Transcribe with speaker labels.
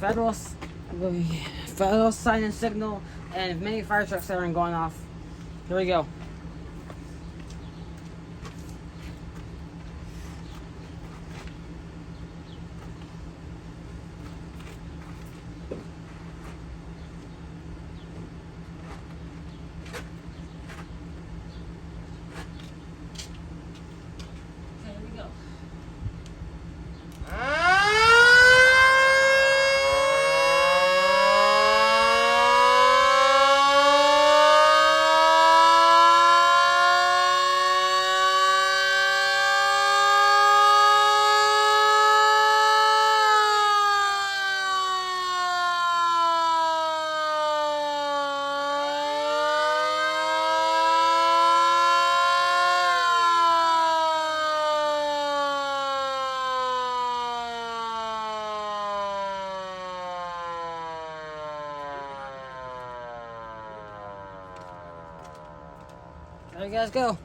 Speaker 1: Federal, federal sign and signal, and many fire truck siren going off. Here we go. Okay, here we go. There you guys go.